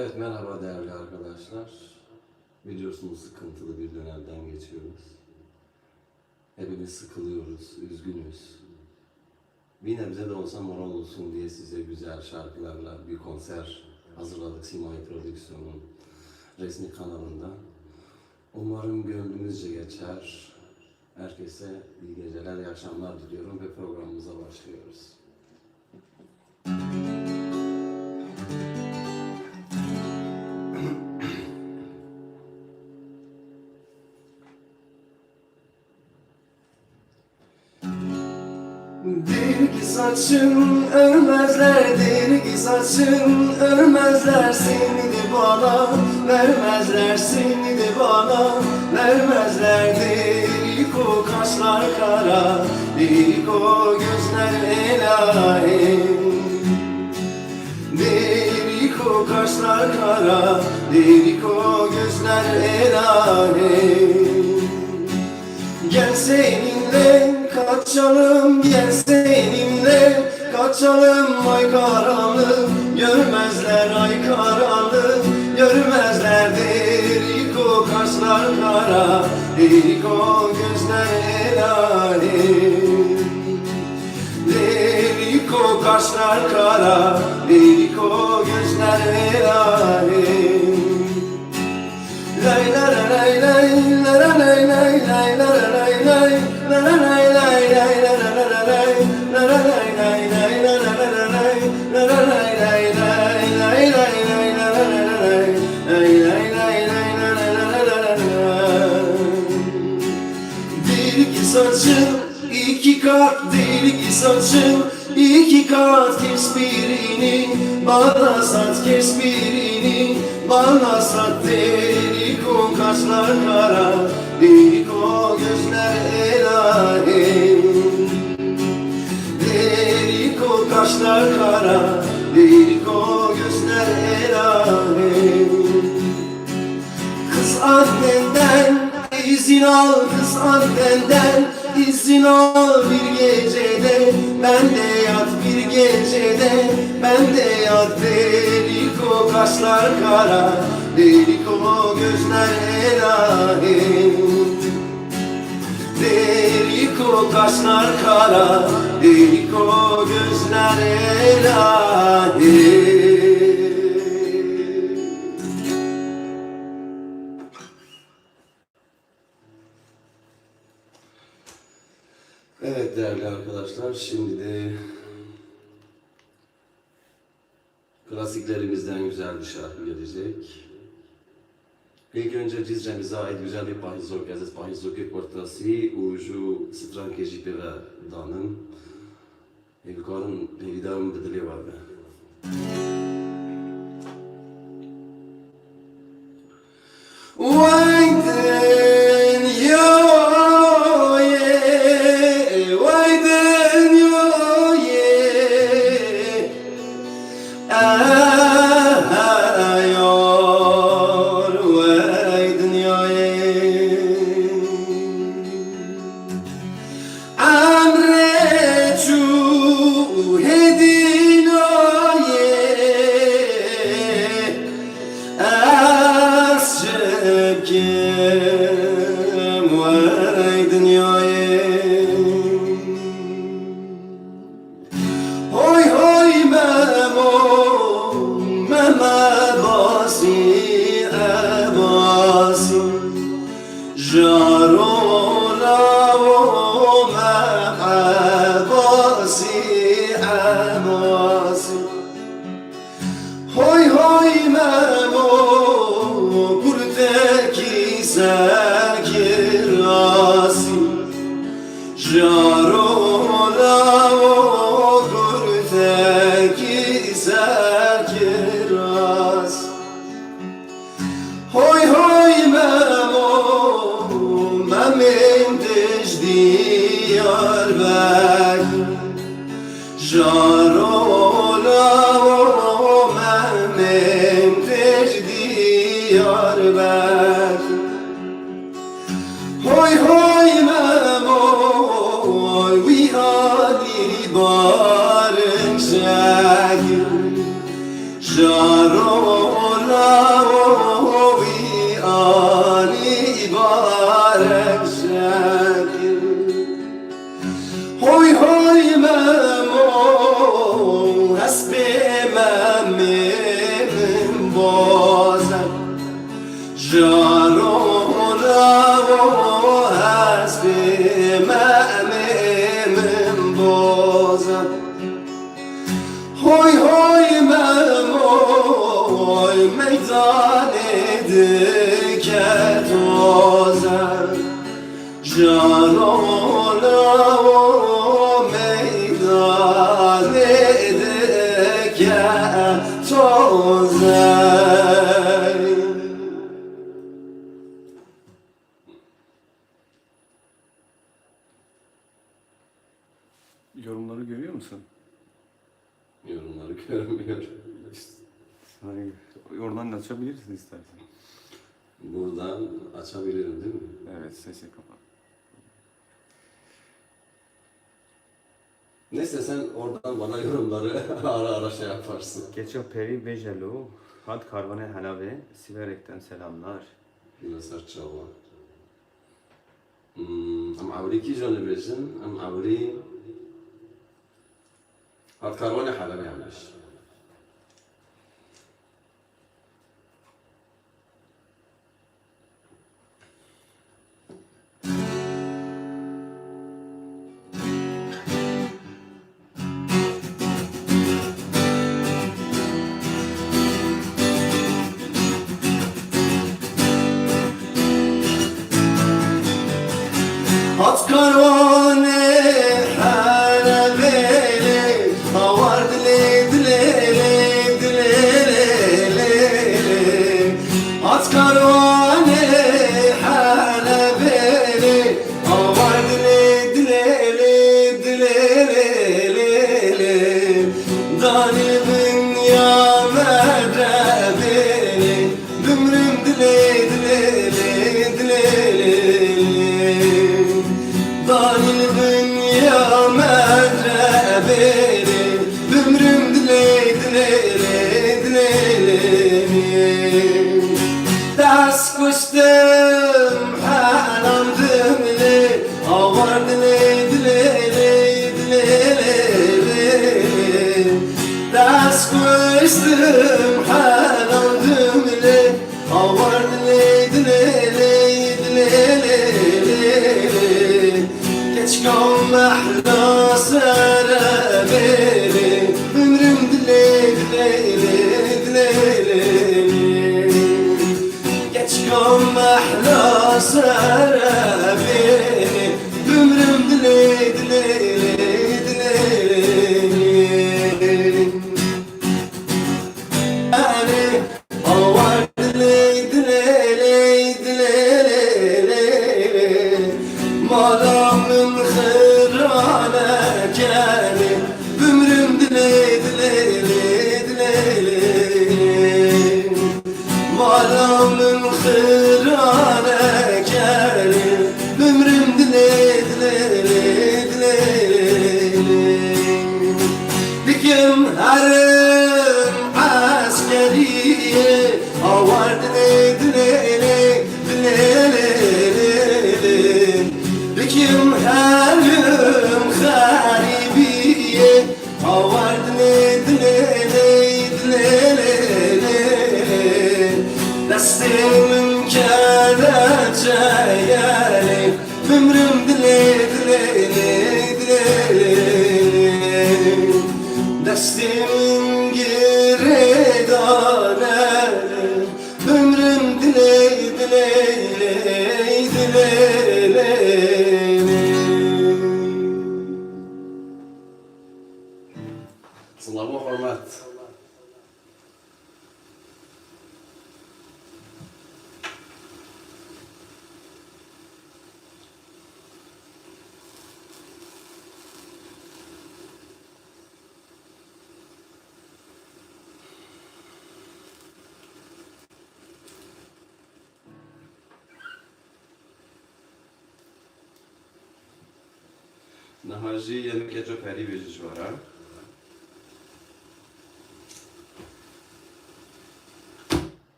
Evet, merhaba değerli arkadaşlar. Biliyorsunuz sıkıntılı bir dönemden geçiyoruz. Hepimiz sıkılıyoruz, üzgünüz. Bir nebze de olsa moral olsun diye size güzel şarkılarla bir konser hazırladık Simay Prodüksiyon'un resmi kanalında. Umarım gönlümüzce geçer. Herkese iyi geceler, iyi akşamlar diliyorum ve programımıza başlıyoruz. Dir ki saçın örmezler, ki saçın örmezler. Seni de bana vermezler, seni de bana vermezler. Delik o kaşlar kara, delik o gözler elahem. Delik o kaşlar kara, delik o gözler elahem. Gel seninle kaçalım, gel seninle kaçalım. Ay karanlık görmezler, ay karanlık görmezler. Delik o kaşlar kara, delik o gözler elahem. Delik o kaşlar kara, delik o gözler elahem. Lay la la lay lay la la lay lay lay la la lay lay la la lay lay lay la la la lay la la lay lay lay la la la lay la la lay lay lay lay lay la la la lay lay lay lay la la la la. Dir ki saçın iki kat, dir ki saçın iki kat. Kes birini bana sat, kes birini bana sat. Delik o kaşlar kara, delik o gözler elahem. Delik o kaşlar kara, delik o gözler elahem. Kız annenden izin al, kız annenden izin al. Bir gecede ben de yat, bir gecede ben de yat. Delik o kaşlar kara, delik o gözler elahem. Delik o kaşlar kara, delik o gözler elahem. Evet değerli arkadaşlar, şimdi de klasiklerimizden güzel bir şarkı gelecek. İlk önce Cizre'mize ait güzel bir pahizok, aziz pahizok portası, ucu stranke jipeve danım. Evkarın evidam bedeli var be. Wayden yo ye, wayden yo ye, ayor wayden yo ye. Amrechu hedin yo ye, asçekem wayden yo ye. Hoy hoy memo, mema basi abasi, jarola o mema basi abasi. Hoy hoy memo, kurteki sakirasi, jarola o kurteki sakirasi. Hoy hoy memo, memim dejdiyar bak, jarola o memim dejdiyar bak. Hoy hoy memo, we hadi barın şakir, jarola نگیر هوی هوی ممو حسب ممیم بازم جانونا و حسب ممیم بازم هوی هوی مموی میدان دکت بازم جانونا و میدان دکت بازم Yorumları görüyor musun? Yorumları görmüyorum. Hani oradan da açabilirsin istersen. Buradan açabilirim değil mi? Evet, sesi kapat. Neyse sen oradan bana yorumları ara ara şey yaparsın. Geço Peri Bejelo, Had Karvane Halave, Siverek'ten selamlar. Nasıl çava? Am avri ki canı besin, am avri hat karvane halame yapmış. At karvanı halabeli Havar dile dile dile dile At karvanı halabeli Havar dile dile dile dile Dani dünya merrebeli Dümrüm dile dile dile Dani dünya merrebeli Dümrüm dile dile dile Ders kuştum halamdım li Avar dile dile dile Ders kuştum halamdım li Avar dile dile dile Geç kalma ahla sarabeli Ömrüm dile dile dile Geç kalma ahla sarabeli Ömrüm dile dile dile Yani avar dile dile dile Malamın hırane kâni Ömrüm dile dile dile Malamın hırane kâni Ömrüm dile dile dile Dikim harim askeriye Avar dile dile dile Dikim harim haribiye Avar dile dile dile Destimin kâlece yani Ömrüm dile dile dile Destimin giredane Ömrüm dile dile dile Sınavı hürmet. Nahaji yemek geço peri bejiş var ha.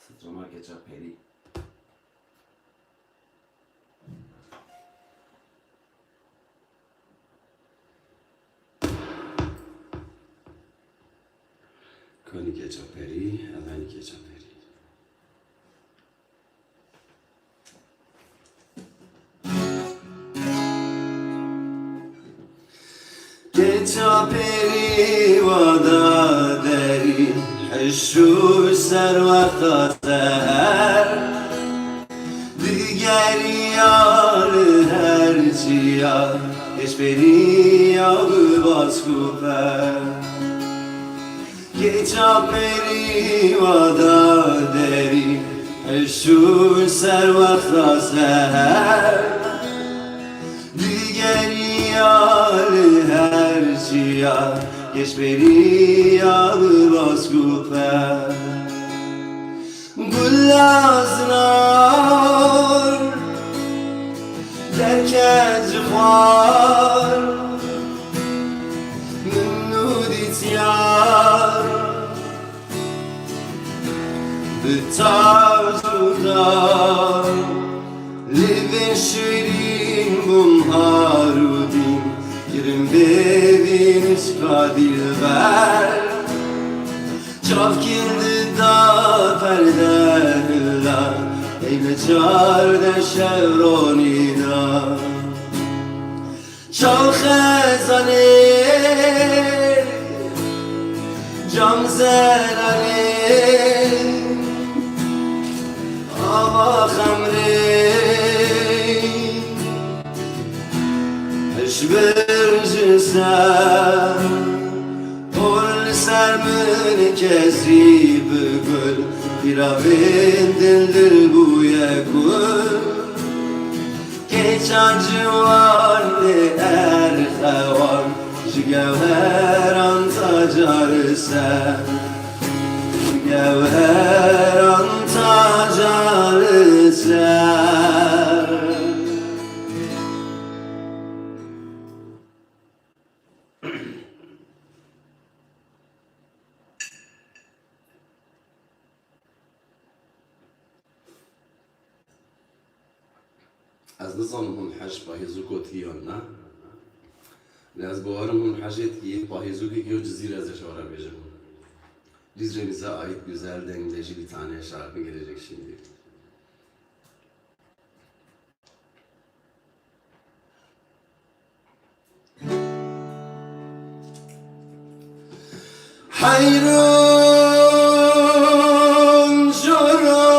Sıtrama geçer peri. König geçer peri, evvel geçer peri. Geçer peri vada deri. Şu ser vakta seher. Diğer yarı her ciyar. Geç peri yağı bas kuper. Geçer peri vada deri. Şu ser vakta seher. Diğer yarı her ciyar. Geç beri yağı bas kuper. Gulazlar derken cıhvar Mümnudit yar Bıtar tutar Livin şirin bum harudin Girin bevin iska dilber Çavkildi da perdehilla Eyle çarde şevronida Çal khezane Cam zelane Ava khamre Eşber cisem Ol sermün kesi bugül Piravin dildir bu yekul Geçan civarlı erhevan Jigevheran tacar sen Jigevheran tacar sen از نظام منحش باهزوك وتيونا لاز بوارم منحشت ki باهزوki ki o cizire şara bejim. Dizremize ait güzel dengeleyici bir tane şarkı gelecek şimdi. Hayrun joro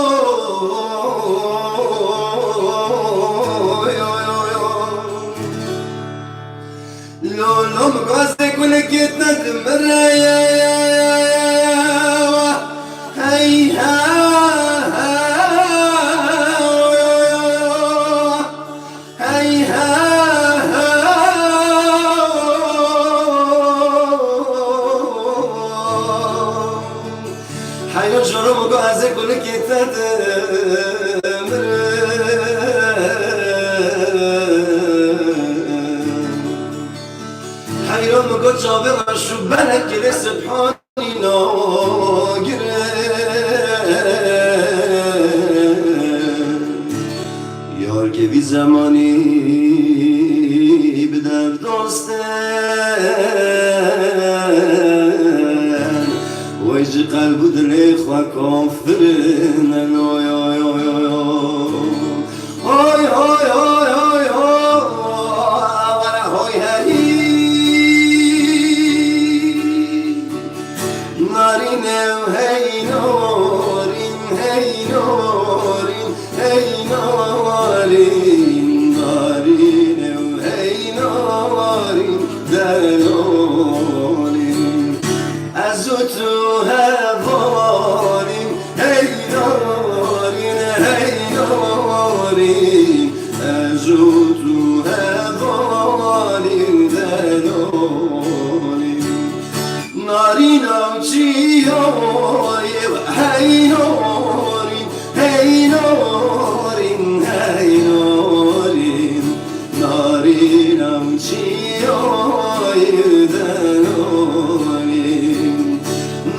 Lolom gaze kule gitna dmraya Hey ha Hey ha Hayrun joro gaze kule gitna حيرم قد جابر شبانك لسبحاني ناقر یار که بی زمانی بدر دوستن ویج قلب دلی خواه کافرن آی آی آی آی آی آی آی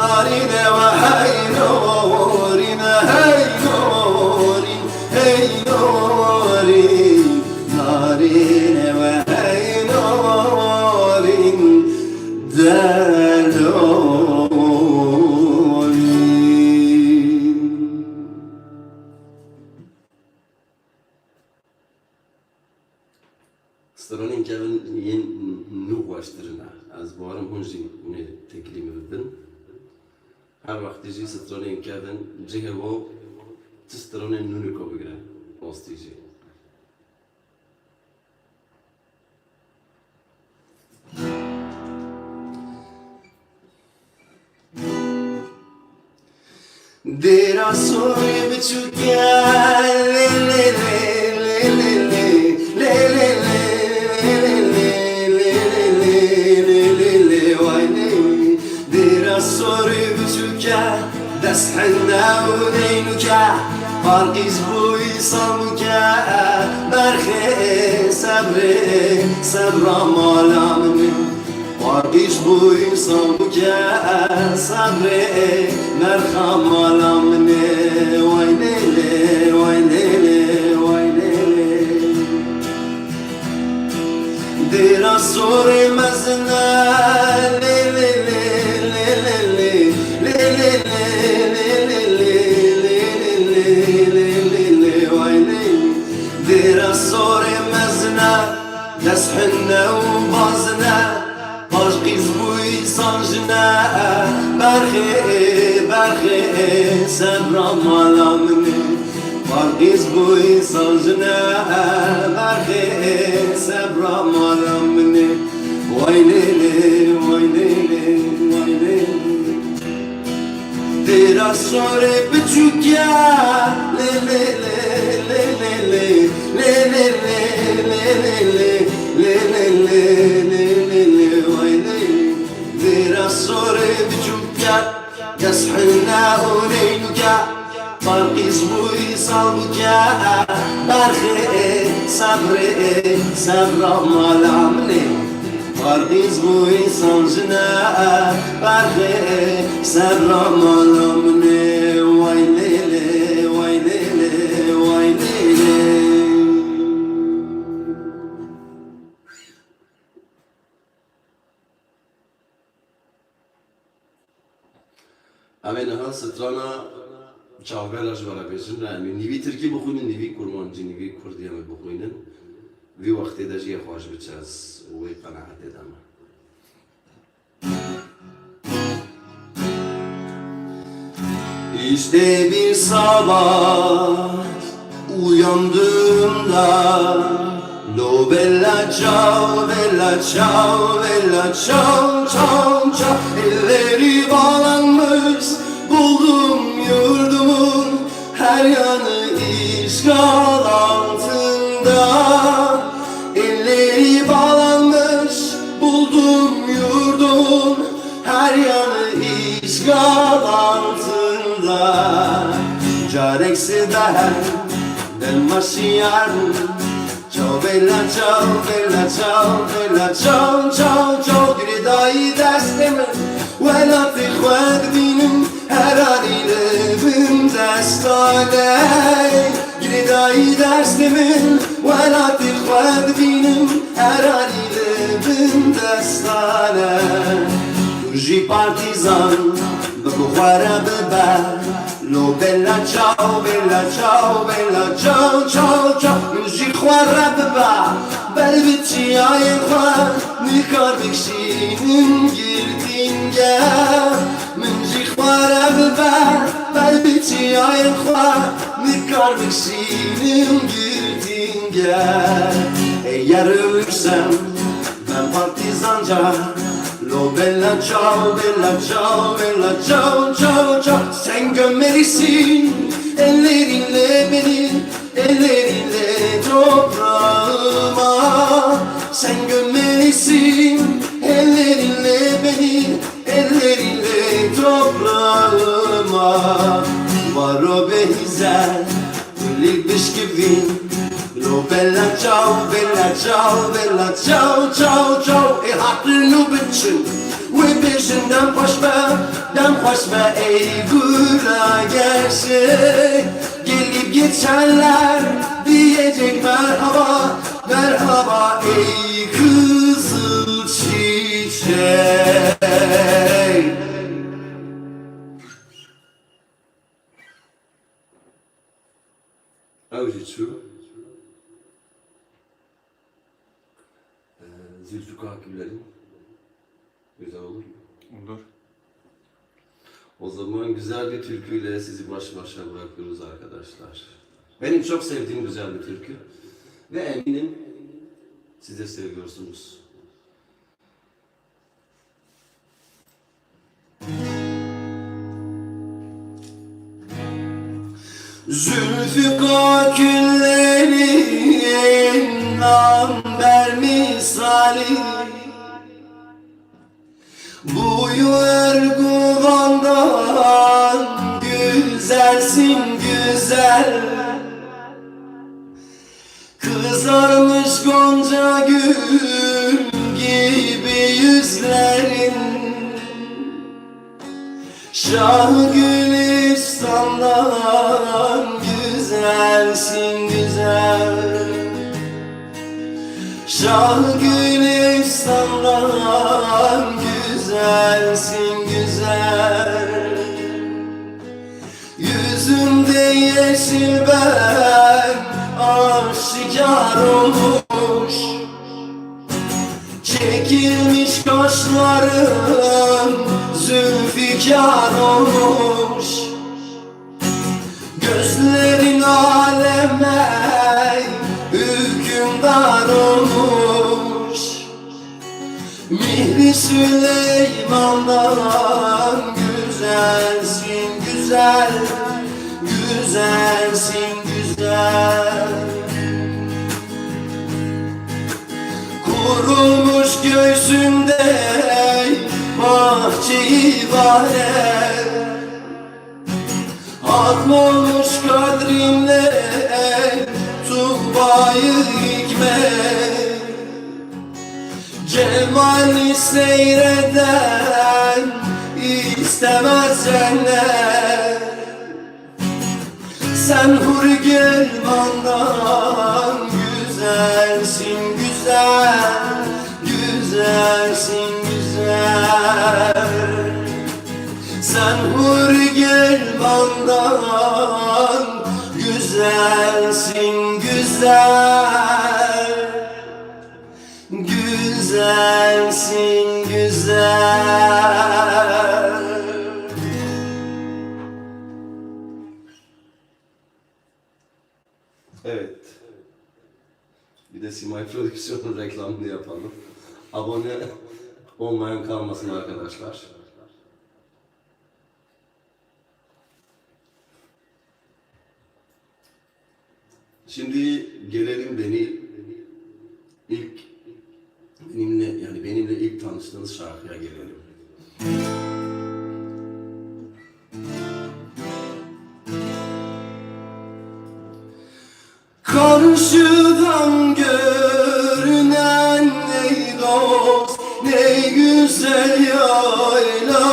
Narine ve hey norin hey Stranın kevin yen nuhvaştırına. Az bu aram hunji ne teklimi bibin. Her vakti ji stranın kevin cihevo stranın nuniko bigre. Ostici. Dera soy bichukia le le le le le le le le why ne dera soy bichukia das hanna ودينك فارقيز بوي صامك برخي صبري صبر مالا مني فارقيز بوي صامك صبري مرخم مالا مني وينيلي وينيلي وينيلي دير الصوري مزنا ليلي ليلي ليلي دير الصوري مزنا دسحنا وبازنا عشقي زبوي صنجنا برخي برخي سبرا مالا مني عشقي زبوي صنجنا برخي سبرا مالا مني ويلي ويلي ويلي دير الصوري بتشوكيا ليلي ليلي ليلي دير الصوري بجوكا يصحنا ونينكا فرقي زبوي صوبكا برخي صبري صبر مالا مني فرقي زبوي صنجنا برخي صبر مالا مني ويليلي ويليلي ويليلي Ama daha strana çavgalaş bara beşin. Yani nivi Türkiye bukuyun, nivi Kurmancı, nivi Kurdiye mi bukuyun. Vi vakti de jiye hoş biçez. Ve kanaat edemem. İşte bir sabah uyandığımda Lo bella ciao, bella ciao, bella ciao, ciao, ciao Elleri bağlanmış buldum yurdumun Her yanı işgal altında Elleri bağlanmış buldum yurdumun Her yanı işgal altında Careksi der del masciarm Ciao bella ciao, bella ciao, bella ciao, ciao, ciao Gridai destimi Vela fi khwed binim Her an ilebim destane Gridai destimin Vela fi khwed binim Her an ilebim destane Turji partizan Bekuhara beber Lo bella ciao, bella ciao, bella ciao, ciao, ciao Müzik khwara beba Belbiti ayın khwar Nikar bikşinin girdinge Müzik khwara beba Belbiti ayın khwar Nikar bikşinin girdinge Eğer ölürsem ben partizanca Lo bella ciao, bella ciao, bella ciao, ciao, ciao Sen gömmelisin ellerinle beni Ellerinle toprağıma Sen gömmelisin ellerinle beni Ellerinle toprağıma Var o behizer Kulli bişkivin Lo bella ciao, bella ciao, bella ciao, ciao, ciao E hatırını bütün Ve peşinden koşma ey gura gerçek Gelip geçenler diyecek merhaba Merhaba ey kızıl çiçek Avcı Zülfikar Güller'in güzel olur mu? Olur. O zaman güzel bir türküyle sizi baş başa bırakıyoruz arkadaşlar. Benim çok sevdiğim güzel bir türkü. Ve eminim siz de seviyorsunuz. Zülfikar küllerin amber misali, buyu Erguvan'dan güzelsin güzel. Kızarmış gonca gül gibi yüzlerin, Şah Gülistan'dan güzelsin güzel. Şah Gülistan'dan güzelsin güzel. Yüzünde yeşil ben aşikar olmuş, çekilmiş kaşların zülfikar olmuş. Gözlerin aleme hükümdar olmuş. Mihri Süleyman'dan güzelsin güzel, güzelsin güzel. Kurulmuş göğsünde bahçe-i bahre, hatmolmuş kadrimle tuhba-i hikmet. Cemali seyreden istemez cennet. Sen huri gelmandan güzelsin güzel, güzelsin güzel. Sen huri gelmandan güzelsin güzel, güzelsin güzel. Evet. Bir de Simay Prodüksiyon'un reklamını yapalım. Abone olmayan kalmasın arkadaşlar. Şimdi gelelim benimle ilk tanıştığınız şarkıya gelelim. Karşıdan görünen ey dost, ne güzel yayla.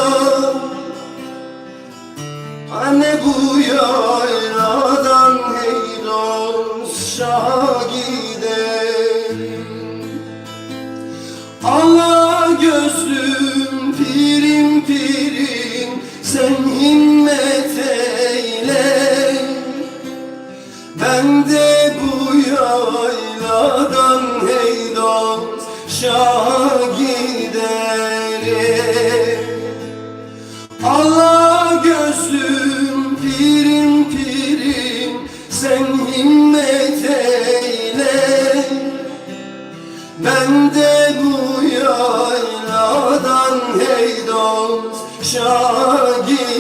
Anne bu yayladan hey dost Şah'a gidelim. Allah gözlüm pirim pirim sen himmet eyle. Ben de bu yayladan hey dost Şah'a giderim. Allah gözlüm pirim pirim sen himmet eyle. Ben de bu yayladan hey dost Şah'a giderim.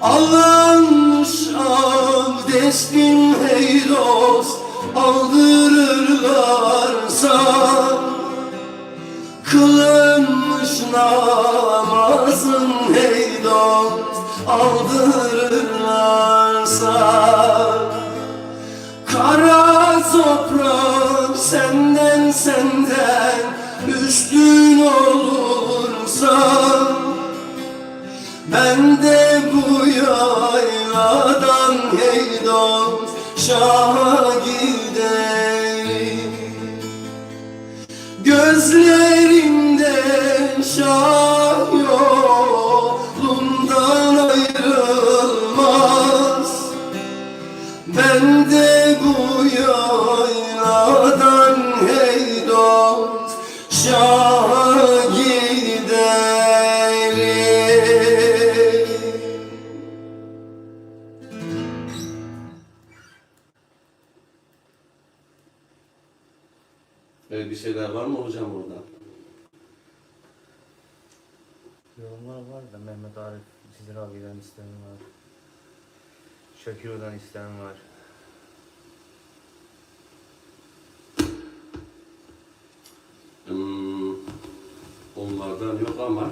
Alınmış abdestin hey dost aldırırlarsa, kılınmış namazın hey dost aldırırlarsa, kara toprak senden üstün olursa, ben de bu yayladan hey dost Şah'a giderim. Gözlerimde Şah yolundan ayrılmaz. Yorumlar var da Mehmet Arif Cizir abi'den isteyen var. Şakiro'dan isteyen var. Onlardan yok ama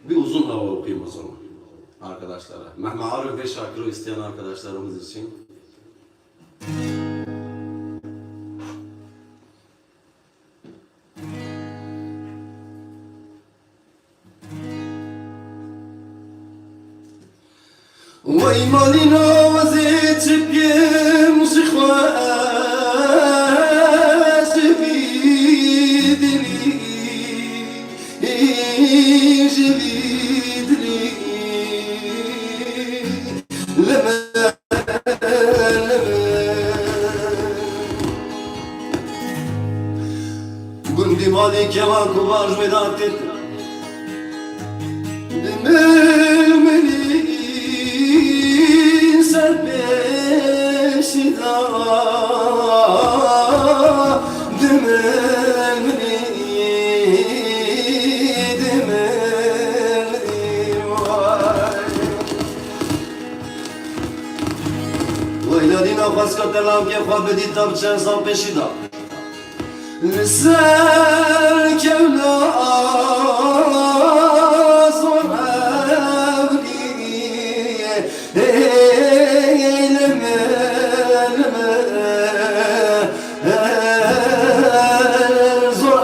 bir uzun hava okuyayım o zaman arkadaşlara. Mehmet Arif ve Şakiro isteyen arkadaşlarımız için. Vay malino vazgeçip şıkvaz vidli jividli leme gundi mali keman kubar vedat et demeli serpeşida demeli vay ladina faska telam ke fabedi tab çensan peşida Ser kevla zor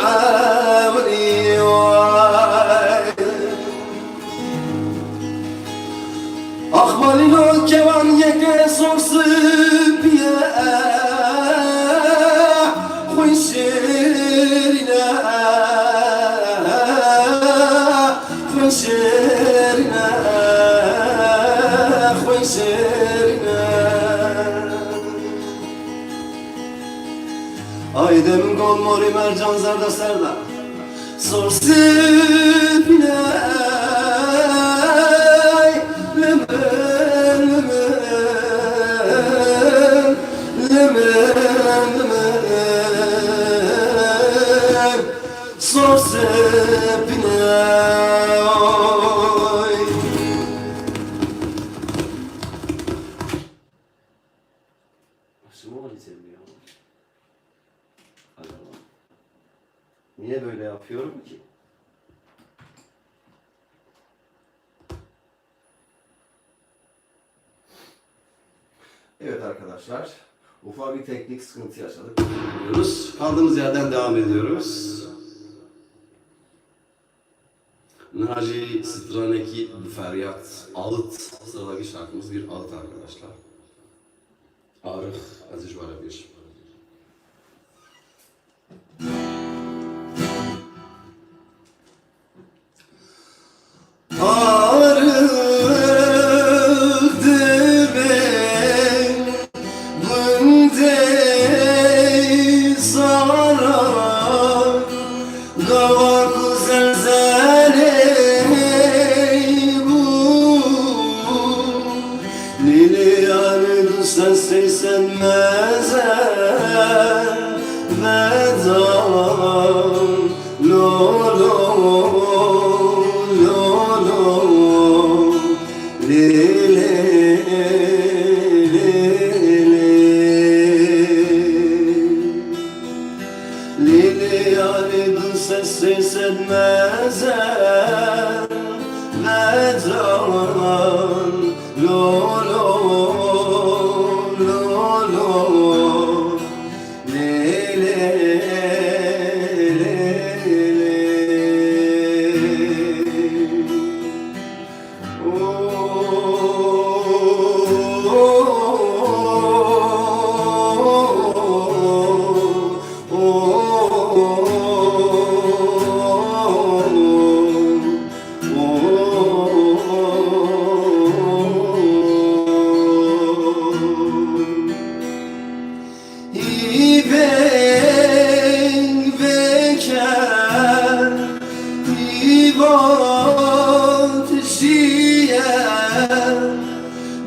Ahmalino kevan yeke sorsu biye Khuşirina Khuşirina Khuşirina Aydem gon mori mercan zerda serda sorsu biye Başımı ağrıtıyorum ya. Acaba niye böyle yapıyorum ki? Evet arkadaşlar, ufak bir teknik sıkıntı yaşadık. Kaldığımız yerden devam ediyoruz. Naci Straneki Feryat Ağıt. Sıradaki şarkımız bir ağıt arkadaşlar. Arık Aziz Varabir. Sen mezen medan lo lo lo lo li li li li li yani dün sen mezen medan lo lo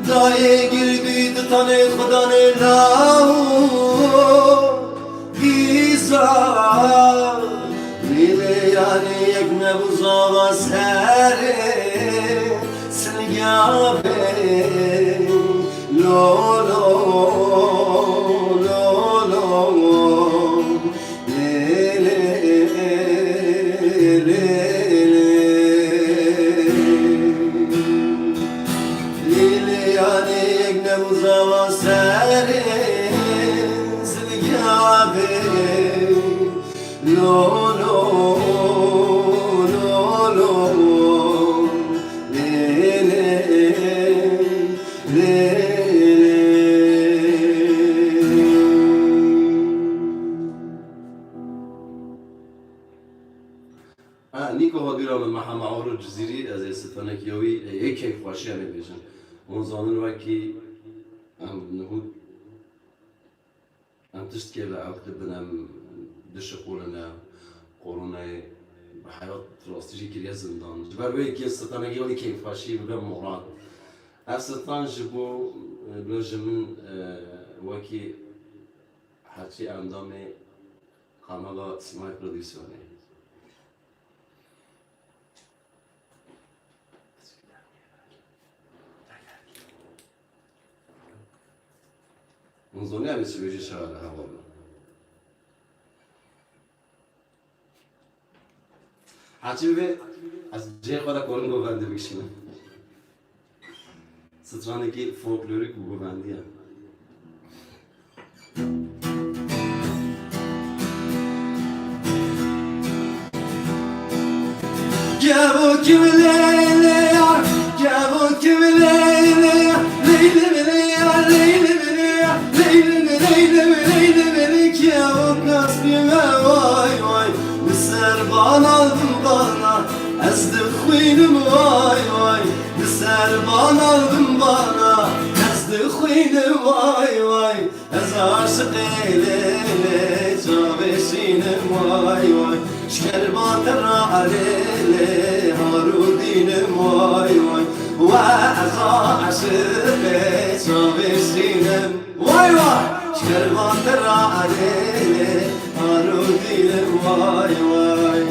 Daye girbi tane खुदा ने नाऊ lo lo lo lo le le le نیکو ها بیرام محمد عمر جزیری از استفانه کیوی یک کیف خوشی همه بیشن اون زانون وکی ام نهود ام تشت که لعبت بنام دش قولنا قرونا حیات راستیجی کریه زندان جبر وی که استفانه کیوی کیف خوشی بگم مراد استفان جبو بلجمن وکی حتی اندام کانال سیمای پرودیسیونه منظورني عم يسوي شي شغله هوا عجيبه از جه خدا کارن گوونده بکشیم سترانگی فولکلوریک گووندیه Gavo kim leyle yar, gavo kim leyle yar, leyle beni yar, leyle beni yar, leyle beni, leyle beni, leyle beni gavo kasbime vay vay, miser ban aldım bana, ezdi kuyunum vay vay, miser ban aldım bana, ezdi kuyunum vay vay, ez aşık eyle, çaveşinim vay vay. شكربات الرعليلي هارودين واي واي وعزا عشقي صابي سينم واي واي شكربات الرعليلي هارودين واي واي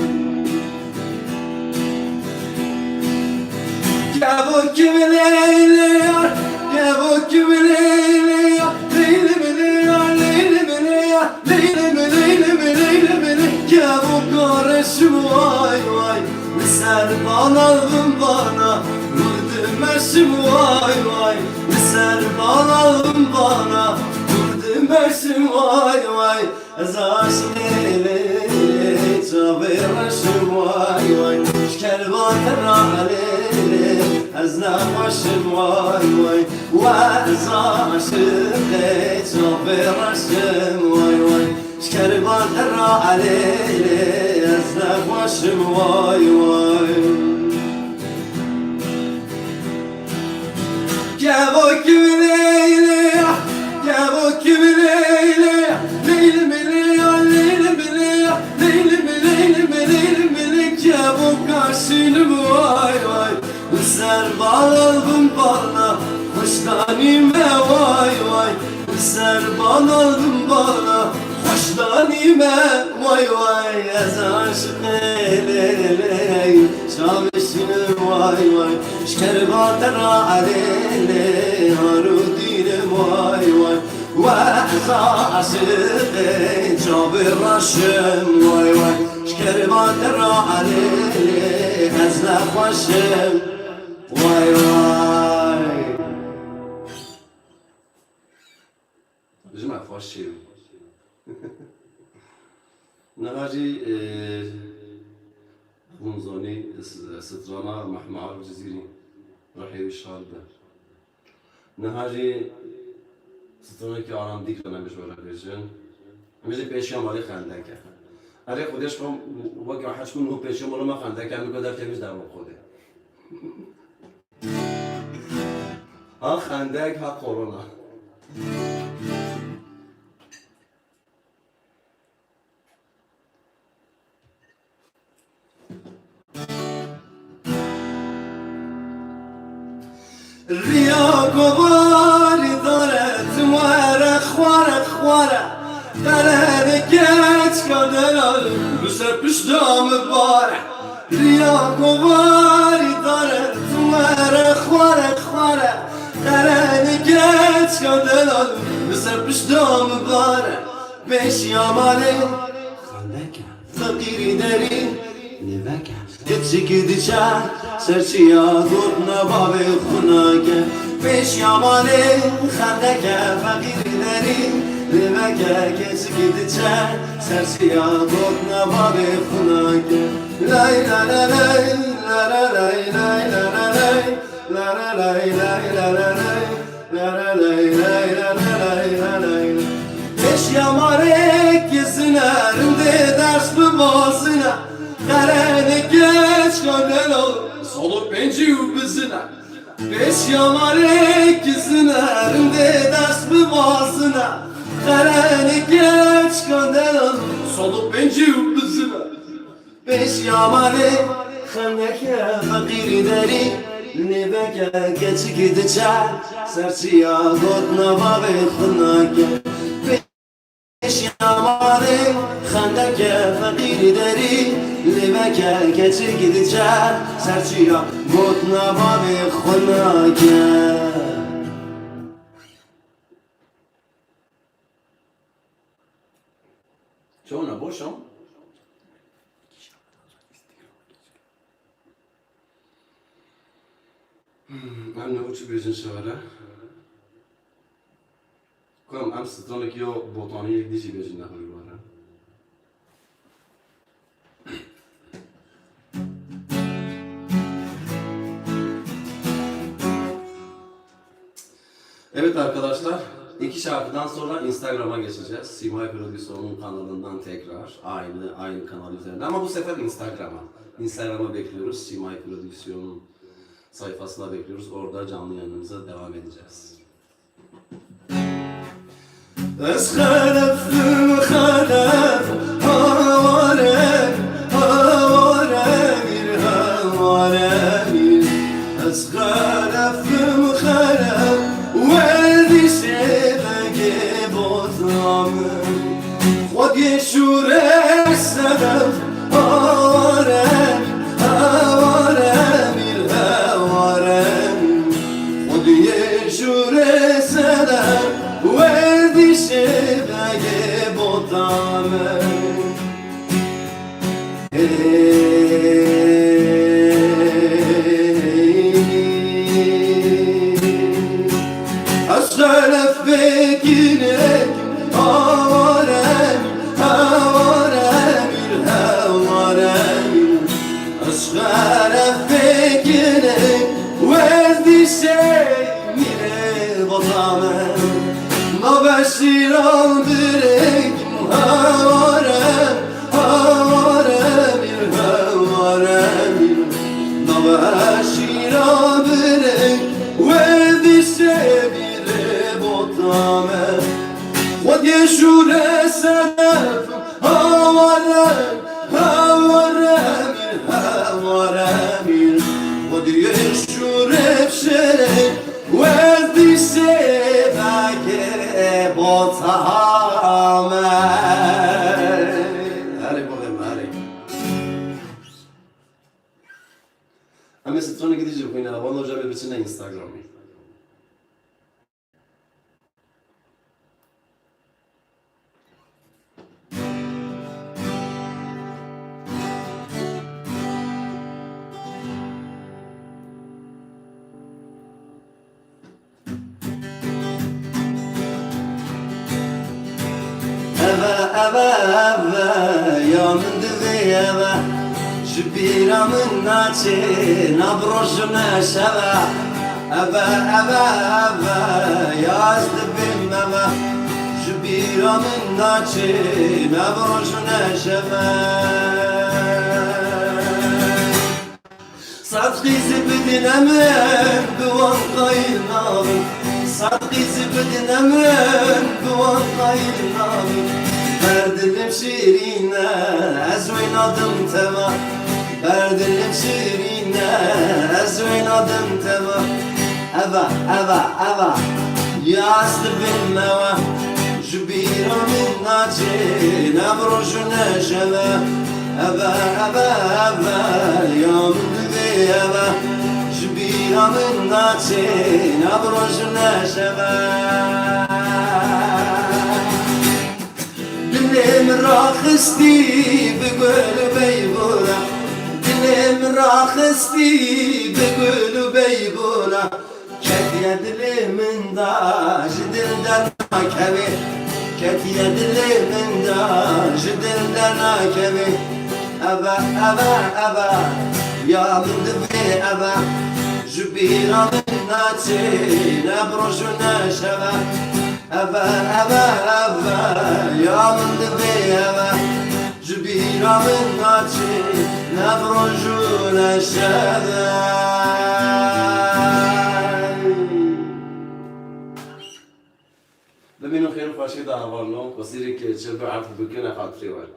جابوا كمليلي جابوا كمليلي ليلي مليار ليلي مليار ليلي مليلي مليلي مليلي جابوا karışım vay vay Miser bağlalım bana Vurdum eşim vay vay Miser bağlalım bana Vurdum eşim vay vay Ez aşık eyle Çabir vay vay Şkerbat eraleyli Ez nefeşim vay vay Ve ez aşık Çabir vay vay شكربان ترى عليلي أزنق واشم واي واي جابوك بليلي جابوك بليلي ليل مليار ليل مليار ليل مليل مليل مليل جابوك عشينم واي واي وسر bağladım bana Hoşlanime vay vay Ser bağladım bana Hoşlanime vay vay Ez aşık eyley Şameşinim vay vay Şkerbat eraleyli Harudinim vay vay Ve ez aşık ey Cabir raşım vay vay Şkerbat eraleyli Ez nefeşim vay vay جمع فاشي نهاجي منظوني سترانا محمد الجزيري رحيل الشاربة نهاجي سترانا كي عرام ديك أنا مش ولا بيجن مجي بيشيام علي خندك علي خودش كم وقع حش من هو بيشيام ولا ما خندك أنا بقدر تمشي دارم خوده ها خندك ها كورونا رياق وباري دارت وارخ وارخ وارخ دلالك كدلال بسبش دام بارح رياق وباري دارت وارخ وارخ وارخ دلالك كدلال بسبش دام بارح بيش يا مالي خلك فقيري داري نبكى تتشكي دشان سرشي يا ضرنا بابي خناك بيش يا مالي خندك فقير داري Liveke geç gidece Sersiya botna babi khunake Lay la la lay la la lay lay la la lay La la lay lay la la lay La la lay lay la la lay la lay Beş yamarek yüzünerinde ders bu boğazına Karene geç gönder ol Solup benci ubizine Beş yamarek yüzünerinde ders bu boğazına Karene geç gönder ol Solup benci ubizine Beş yamarek Khandeke fakiri deri Libeke geç gidece Sersiya gotna babi khunake Beş yamarek Khandeke fakiri deri Libeke geç gidece Sersiya gotna babi khunake Çoğuna boşum. Em ne uçu bejin şevare. Koyam em stranek yo botani yek dişi bejin ne hırı var. Evet arkadaşlar, iki şarkıdan sonra Instagram'a geçeceğiz. Simay Prodüksiyon'un kanalından tekrar aynı kanal üzerinde ama bu sefer Instagram'a bekliyoruz. Simay Prodüksiyon'un sayfasına bekliyoruz. Orada canlı yayınımıza devam edeceğiz. Eshalef halef havare havare bir havare bir Eshalef halef veldi sevgi bozamı Khod yeşure sebef havare havare bir havare Khod yeşure sebef veldi sevgi bozamı Asgalef bekirek havarem havarem il havarem Asgalef bekirek veldi sevgi bozamı Nabeşir aldirek havarem havarem il havarem Nabeşir aldirek veldi sevgi botame Khod yeşure sedef havarem havarem il havarem Khod yeşure şerek veldi sevgi botame Hadi bakayım hadi Ama sonra gideceğim kuyuna Van Hoca birbirine Instagram'ı eve yandı ve eve Şübiramın naçi nabrojuna şeve Eve yazdı bim eve Şübiramın naçi nabrojuna şeve Sadkı zibdinemen duvan kayınavım Sadkı zibdinemen duvan kayınavım Berdilim şirine ez oynadım tema Berdilim şirine ez oynadım tema Eva yazdı bilmeve Jübiramın naci nebrojune şeve Eva yandı ve eva Jübiramın naci nebrojune şeve Dilim rahisti begül beybuna Dilim rahisti begül beybuna Kediye dilimin daşı dilden kevi كتيا دلي من دا جدر لنا كبي أبا أبا أبا يا من دبي أبا جبيرا من ناتي نبرجنا شبا أبا أبا أبا يا من دبي أبا جبيرا من ناتي نبرجنا شبا ببینو خیر و خوشی دعوانو قصیری که چه به عرض بکنه خاطری وارد